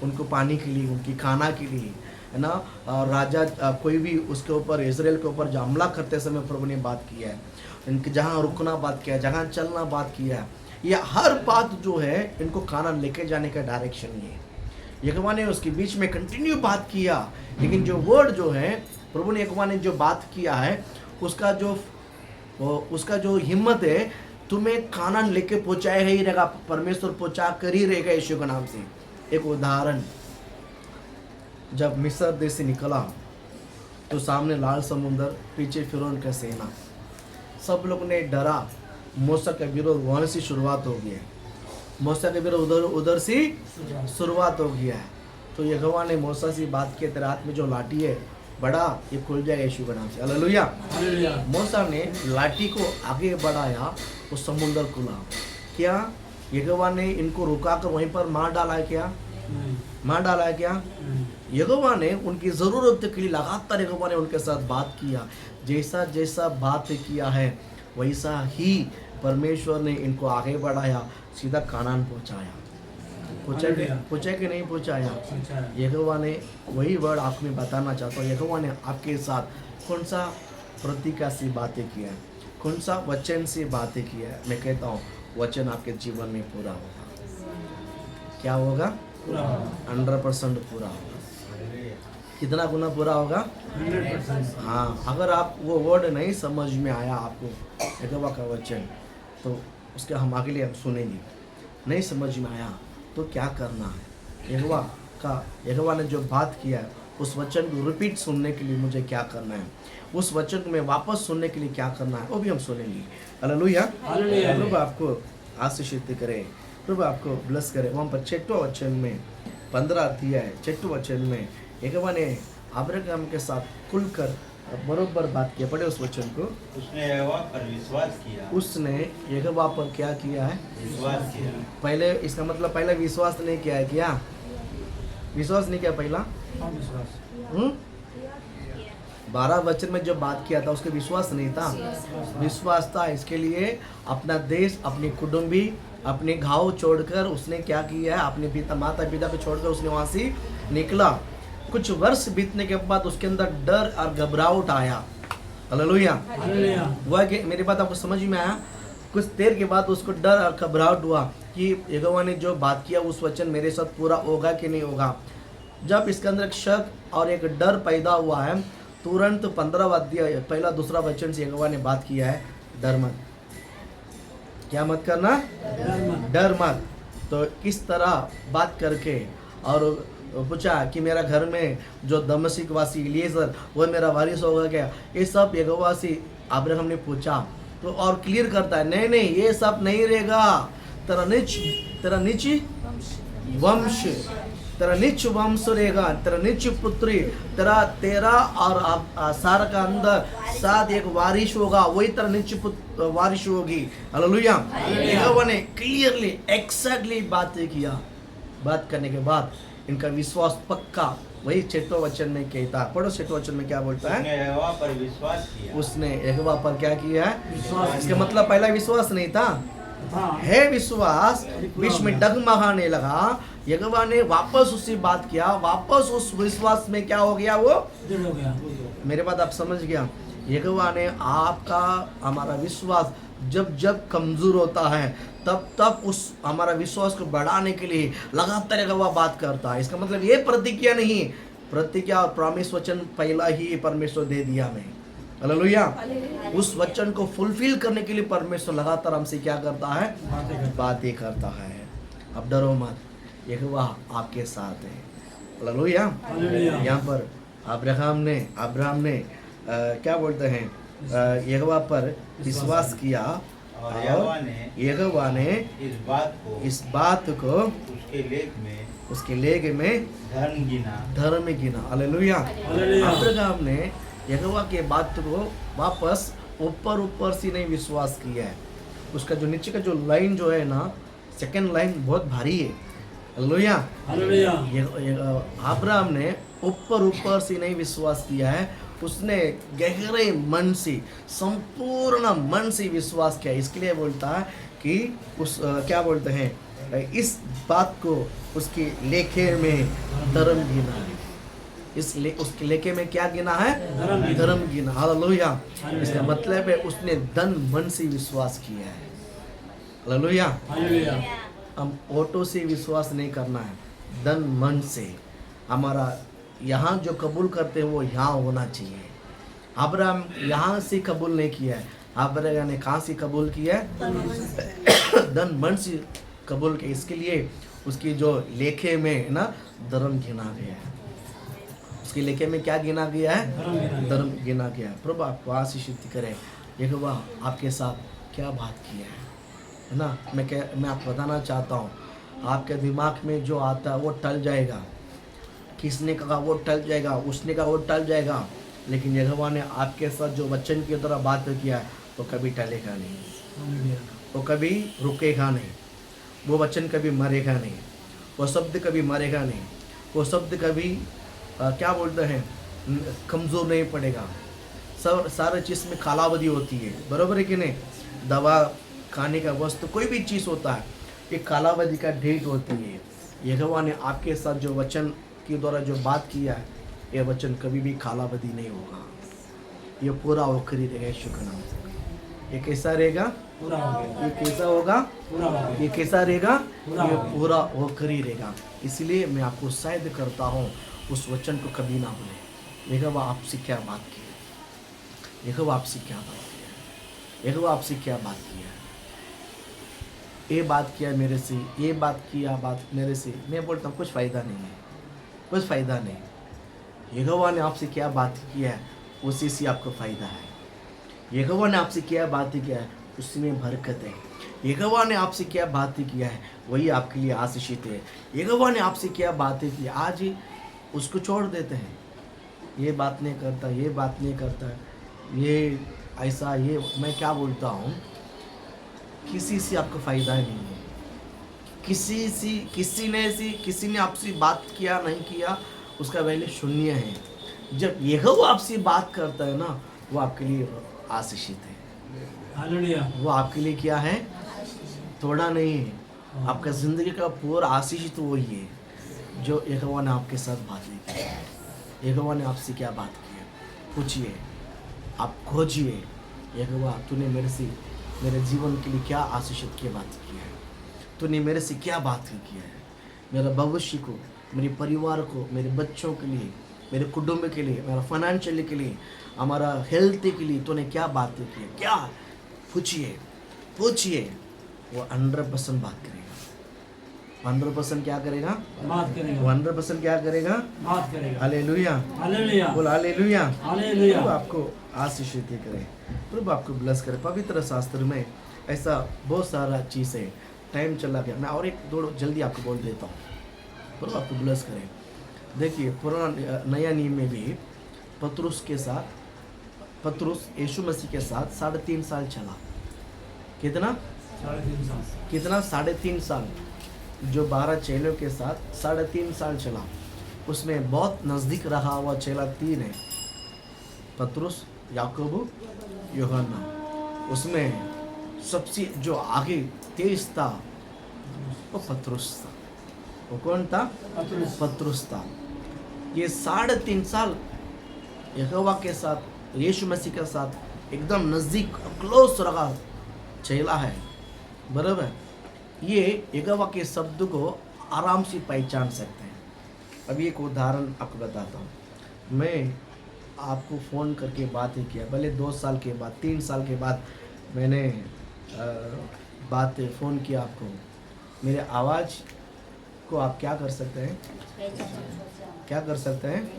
उनको पानी के लिए, उनकी खाना के लिए, है ना। और राजा कोई भी उसके ऊपर, इजराइल के ऊपर जो हमला करते समय प्रभु ने बात किया है, इनके जहाँ रुकना बात किया है, जहाँ चलना बात किया है, ये हर बात जो है इनको कानान लेके जाने का डायरेक्शन ये यहोवा ने उसके बीच में कंटिन्यू बात किया। लेकिन जो वर्ड जो है प्रभु ने यहोवा ने जो बात किया है उसका जो हिम्मत है, तुम्हें कानान लेके पहुंचाएगा ही रहेगा, परमेश्वर पहुंचा कर ही रहेगा यीशु के नाम से। एक उदाहरण, जब मिस्र देश से निकला तो सामने लाल समुद्र, पीछे फिरौन का सेना, सब लोग ने डरा। मूसा का विरोध वहाँ से शुरुआत हो गया, मूसा का विरोध उधर से शुरुआत हो गया है। तो यहोवा ने मूसा से बात की, तेरे हाथ में जो लाठी है बड़ा, ये खुल जाएगा यीशु के नाम से, हालेलुया। मूसा ने लाठी को आगे बढ़ाया, वो समुद्र खुला। क्या यहोवा ने इनको रुकाकर वहीं पर मार डाला है क्या? मार डाला है क्या? यहोवा ने उनकी ज़रूरत के लिए लगातार यहोवा ने उनके साथ बात किया। जैसा जैसा बात किया है वैसा ही परमेश्वर ने इनको आगे बढ़ाया, सीधा कानान पहुंचाया। पहुंचा कि नहीं पहुंचाया? यहोवा ने वही वर्ड आप में बताना चाहता हूँ। यहोवा ने आपके साथ कौन सा प्रतिज्ञा से बातें किया है, कौन सा वचन से बातें किया है। मैं कहता हूँ वचन आपके जीवन में पूरा होगा। क्या होगा? 100% पूरा होगा। कितना गुना पूरा होगा? 100%। हाँ, अगर आप वो वर्ड नहीं समझ में आया आपको, यहोवा का वचन, तो उसके हम अगले लिए सुनेंगे। नहीं समझ में आया तो क्या करना है? यहोवा ने जो बात किया है उस वचन को रिपीट सुनने के लिए मुझे क्या करना है, उस वचन को मैं वापस सुनने के लिए क्या करना है, वो भी हम सुनेंगे। हालेलुया। प्रभु आपको आशीषित करे, प्रभु आपको ब्लेस करे। वहाँ पर 6वें वचन में 15 अध्याय 6वें वचन में यहोवा ने अब्राहम के साथ खुलकर बरोबर बात किया। पढ़े उस वचन को। उसने यहोवा पर विश्वास किया। उसने यहोवा पर क्या किया है? विश्वास किया। पहले इसका मतलब पहले विश्वास नहीं किया है क्या? विश्वास नहीं किया पहला? 12 वचन में जो बात किया था उसके विश्वास नहीं था, विश्वास था। इसके लिए अपना देश, अपनी कुटुंबी, अपने गाँव छोड़कर उसने क्या किया है? अपने माता पिता को छोड़कर उसने वहाँ से निकला। कुछ वर्ष बीतने के बाद उसके अंदर डर और घबराहट आया। हालेलुया। वह मेरी बात आपको समझ में आया? कुछ देर के बाद उसको डर और घबराहट हुआ कि यहोवा ने जो बात किया उस वचन मेरे साथ पूरा होगा कि नहीं होगा। जब इसके अंदर एक शक और एक डर पैदा हुआ है, तुरंत 15 अध्याय पहला दूसरा वचन से यहोवा ने बात किया है, डर मत। क्या मत करना? डर मत। तो किस तरह बात करके और पूछा कि मेरा घर में जो दमिश्क वासी इलीएजर वो मेरा वारिस होगा क्या? ये सब यहोवा से अब्राहम ने पूछा। तो और क्लियर करता है, नहीं नहीं, ये सब नहीं रहेगा। तेरा नीच वंश रहेगा, तेरा नीच पुत्री, तेरा और सारा का अंदर साथ एक वारिश होगा, वही तेरा नीच वारिश होगी। हालेलुया। यहोवा ने क्लियरली एक्जैक्टली बातें किया। बात करने के बाद इनका विश्वास पक्का, वही 6वें वचन में कहता है। पढ़ो 6वें वचन में क्या बोलता है? उसने यहोवा पर विश्वास किया। उसने यहोवा पर क्या किया है? इसका मतलब पहला विश्वास नहीं था, है विश्वास, बीच में डगमगाने लगा। यहोवा ने वापस उससे बात किया, वापस उस विश्वास में क्या हो गया? वो दृढ़ हो गया। मेरे बात आप समझ गया? यहोवा ने आपका, हमारा विश्वास जब जब कमजोर होता है तब उस हमारा विश्वास को बढ़ाने के लिए लगातार यहोवा बात करता है। इसका मतलब ये प्रतिज्ञा नहीं, प्रतिज्ञा और प्रॉमिस वचन पहला ही परमेश्वर दे दिया हमें। हालेलुया। उस वचन को फुलफिल करने के लिए परमेश्वर लगातार हमसे क्या करता है? बातें करता है। अब डरो मत, यहोवा आपके साथ है। हालेलुया। यहाँ पर अब्राहम ने क्या बोलते हैं? यहोवा पर विश्वास किया और यहोवा ने इस बात को उसके लेख में धर्म गिना। हालेलुया। अब्राहम ने यहोवा के बात को वापस ऊपर ऊपर से नहीं विश्वास किया है। उसका जो नीचे का जो लाइन जो है ना, सेकंड लाइन बहुत भारी है। हालेलुया। अब्राहम ने ऊपर ऊपर से नहीं विश्वास किया है, उसने गहरे मन से, संपूर्ण मन से विश्वास किया। इसके लिए बोलता है कि उस क्या बोलते हैं, इस बात को उसके लेखे में धर्म गिना है। इसलिए उसके लेखे में क्या गिना है? धर्म गिना। हालेलुया। इसका मतलब है उसने धन मन से विश्वास किया है। हालेलुया। हम ऑटो से विश्वास नहीं करना है, धन मन से। हमारा यहाँ जो कबूल करते हैं वो यहाँ होना चाहिए। अब्राहम यहाँ से कबूल नहीं किया है, अब्राहम ने कहाँ से कबूल किया है? धन मन से कबूल किया। इसके लिए उसकी जो लेखे में ना धर्म गिना गया है। उसके लेखे में क्या गिना गया है? धर्म गिना गया है। प्रभु आपको आशीषित करे। यहोवा आपके साथ क्या बात किया है ना। मैं आपको बताना चाहता हूँ, आपके दिमाग में जो आता है वो टल जाएगा। किसने कहा वो टल जाएगा, उसने कहा वो टल जाएगा, लेकिन यहोवा ने आपके साथ जो वचन की तरह बात किया है वो कभी टलेगा नहीं, वो कभी रुकेगा नहीं, वो वचन कभी मरेगा नहीं, वो शब्द कभी मरेगा नहीं, वो शब्द कभी क्या बोलते हैं, कमज़ोर नहीं पड़ेगा। सारे चीज़ में कालावधि होती है, बराबर है कि नहीं। दवा, खाने का वस्तु, कोई भी चीज़ होता है, एक कालावधि का डेट होती है। यहोवा ने आपके साथ जो वचन के द्वारा जो बात किया है, ये वचन कभी भी कालावधि नहीं होगा, ये पूरा होकर ही रहेगा। यीशु के नाम से। ये कैसा रहेगा? ये कैसा होगा? ये कैसा रहेगा? ये पूरा होकर ही रहेगा। इसलिए मैं आपको उत्साहित करता हूँ, उस वचन को कभी ना भूलें। यहोवा आपसे क्या बात की है? यहोवा आपसे क्या बात की है? यहोवा आपसे क्या बात की है? ये बात किया मेरे से, ये बात किया बात मेरे से। मैं बोलता हूँ कुछ फ़ायदा नहीं है, कुछ फ़ायदा नहीं। यहोवा ने आपसे क्या बात किया है, उसी से आपको फ़ायदा है। यहोवा ने आपसे क्या बात किया है, उसी में बरकत है। यहोवा ने आपसे क्या बातें किया है, वही आपके लिए आशीषित है। यहोवा ने आपसे क्या बातें की, आज ही उसको छोड़ देते हैं। ये बात नहीं करता, ये बात नहीं करता, ये ऐसा, ये मैं क्या बोलता हूँ, किसी से आपको फ़ायदा नहीं है। किसी ने आपसे बात किया नहीं किया, उसका वैल्यू शून्य है। जब यहोवा आपसे बात करता है ना, वो आपके लिए आशीषित है। वो आपके लिए क्या है? थोड़ा नहीं है। आपका ज़िंदगी का पूरा आशीषित वही है जो यहोवा ने आपके साथ बात नहीं की। यहोवा ने आपसे क्या बात की है, पूछिए, आप खोजिए। यहोवा तूने मेरे जीवन के लिए क्या आशीषित की बात की है, तूने मेरे से क्या बात की है, मेरा भविष्य को, मेरे परिवार को, मेरे बच्चों के लिए, मेरे कुटुंब के लिए, मेरा फाइनेंशियल के लिए, हमारा हेल्थ के लिए तूने क्या बातें की है, क्या पूछिए। वो 100% बात करेगा। 100% क्या करेगा? बात करेगा। 100% क्या करेगा? बात करेगा। हालेलुया, हालेलुया, बोल हालेलुया, हालेलुया। प्रभु आपको आशीषित करे, प्रभु आपको ब्लेस करे। पवित्र शास्त्र में ऐसा बहुत सारा चीज़ है, टाइम चला गया, मैं और एक दो जल्दी आपको बोल देता हूँ। प्रभु आपको ब्लेस करे। देखिए पुराना नया नियम में भी पतरुस यीशु मसीह के साथ 3.5 साल चला। कितना? 3.5 साल। जो 12 चेलों के साथ 3.5 साल चला, उसमें बहुत नज़दीक रहा हुआ चेला 3 है, पतरुस, याकूब, यूहन्ना। उसमें सबसे जो आगे तेज था वो पतरुस था। वो कौन था? पतरुस था। ये 3.5 साल यहोवा के साथ, यीशु मसीह के साथ एकदम नज़दीक क्लोज रहा चेला है, बराबर। ये यहोवा के शब्द को आराम से पहचान सकते हैं। अभी एक उदाहरण आपको बताता हूँ। मैं आपको फ़ोन करके बात ही किया, भले 2 साल के बाद, 3 साल के बाद मैंने फ़ोन किया आपको, मेरे आवाज़ को आप क्या कर सकते हैं? क्या कर सकते हैं?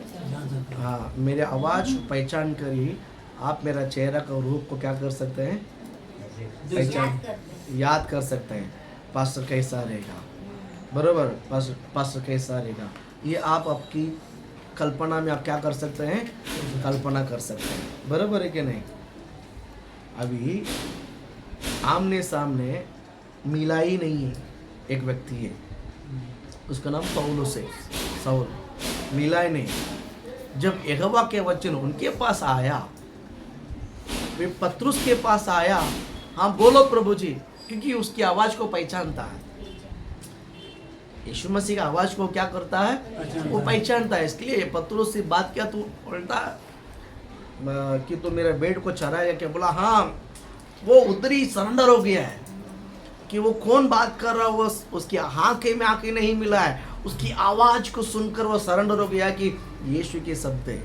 हाँ, मेरे आवाज़ पहचान कर ही आप मेरा चेहरा का रूप को क्या कर सकते हैं? पहचान, याद कर सकते हैं। पास्टर कैसा रहेगा, बराबर, पास्टर कैसा रहेगा, ये आप आपकी कल्पना में आप क्या कर सकते हैं, कल्पना कर सकते हैं। बराबर है कि नहीं? अभी आमने सामने मिला ही नहीं है, एक व्यक्ति है, उसका नाम पौलुस है, साउल, मिला ही नहीं। जब यहोवा के वचन उनके पास आया, वे पतरुस के पास आया, हाँ बोलो प्रभु जी, क्योंकि उसकी आवाज को पहचानता है। यीशु मसीह का आवाज को क्या करता है, वो पहचानता है। इसलिए पतरुस से बात किया तो बोलता कि तो मेरे बेड को चराएगा क्या? बोला हाँ। वो उधर ही सरेंडर हो गया है कि वो कौन बात कर रहा है, वो उसकी आंखें में आंखें नहीं मिला है, उसकी आवाज को सुनकर वो सरेंडर हो गया कि यीशु के शब्द है।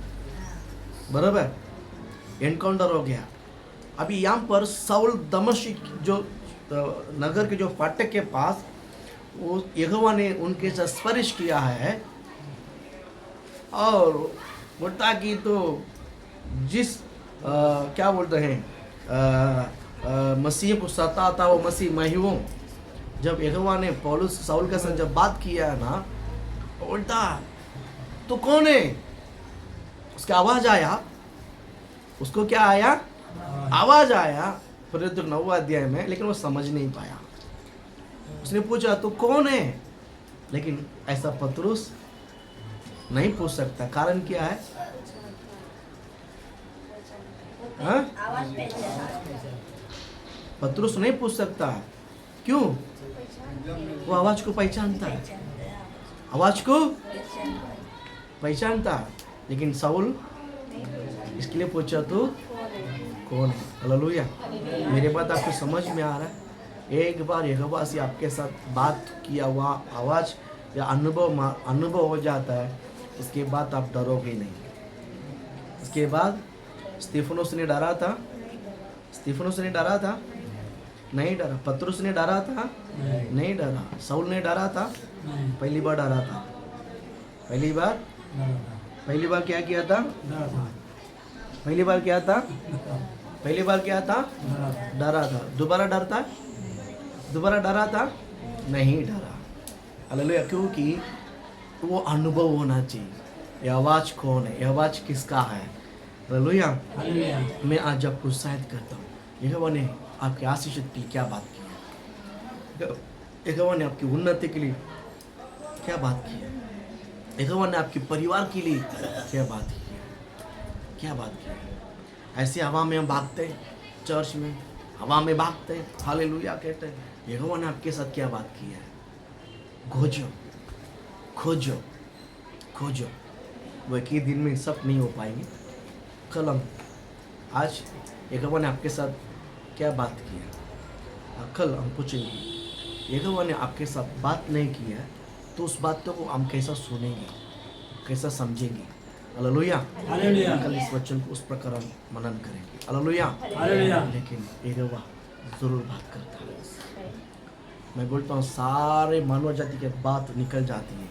बराबर, एनकाउंटर हो गया। अभी यहाँ पर साउल दमिश्क जो नगर के जो फाटक के पास, वो यहोवा ने उनके साथ स्पर्श किया है और बोलता कि तो जिस क्या बोलते हैं मसीह को सताता वो मसीह मैं ही हूँ। जब यहोवा ने पौलुस साउल के साथ जब बात किया है ना, बोलता तो कौन है? उसका आवाज आया, उसको क्या आया, आवाज आया प्रेरित 9 अध्याय में, लेकिन वो समझ नहीं पाया। उसने पूछा तो कौन है, लेकिन ऐसा पतरुस नहीं पूछ सकता। कारण क्या है? हाँ? पतरुस नहीं पूछ सकता। क्यों? वो आवाज को पहचानता है, आवाज को पहचानता है। लेकिन साउल इसके लिए पूछा तो कौन है? हालेलुया। मेरे बात आपको समझ में आ रहा है? एक बार यहोवा से आपके साथ बात किया हुआ आवाज या अनुभव हो जाता है, उसके बाद आप डरोगे नहीं। इसके बाद स्तिफनुस ने डरा था, स्तिफनुस ने डरा था, नहीं डरा। पतरुस ने डरा था, नहीं डरा। साउल ने डरा था, पहली बार डरा था। पहली बार क्या किया था? पहली बार क्या था? पहली बार क्या था? डरा था। दोबारा डरता है? दोबारा डरा था? नहीं डरा। हालेलुया। क्योंकि वो अनुभव होना चाहिए, ये आवाज कौन है, ये आवाज किसका है। हालेलुया। मैं आज आपको शायद करता हूँ, यहोवा ने आपकी आशीष के लिए क्या बात की है, यहोवा ने आपकी उन्नति के लिए क्या बात की है, यहोवा ने आपके परिवार के लिए क्या बात की है, क्या बात की है। ऐसे हवा में हम भागते हैं, चर्च में हवा में भागते हैं, हालेलुया कहते हैं, यहोवा ने आपके साथ क्या बात की है। खोजो खोजो खोजो। वो एक ही दिन में सब नहीं हो पाएंगे। कल हम आज यहोवा ने आपके साथ क्या बात की है, कल हम पूछेंगे यहोवा ने आपके साथ बात नहीं की है तो उस बात को हम कैसा सुनेंगे, कैसा समझेंगे। हालेलुया। कल इस वचन को उस प्रकार हम मनन करेंगे। हालेलुया। लेकिन यहोवा जरूर बात करता है। मैं बोलता हूँ सारे मानव जाति के बात निकल जाती है,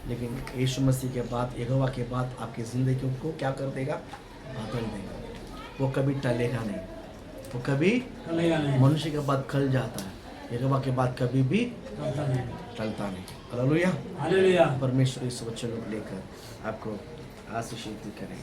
लेकिन यीशु मसीह के बाद, यहोवा के बाद आपकी ज़िंदगी को क्या कर देगा, बदल देगा। वो कभी टलेगा नहीं, वो कभी मनुष्य के बाद खल जाता है, यहोवा के बाद कभी भी टलता नहीं। हालेलुया। परमेश्वर इस वचन को लेकर आपको आशीषित करें।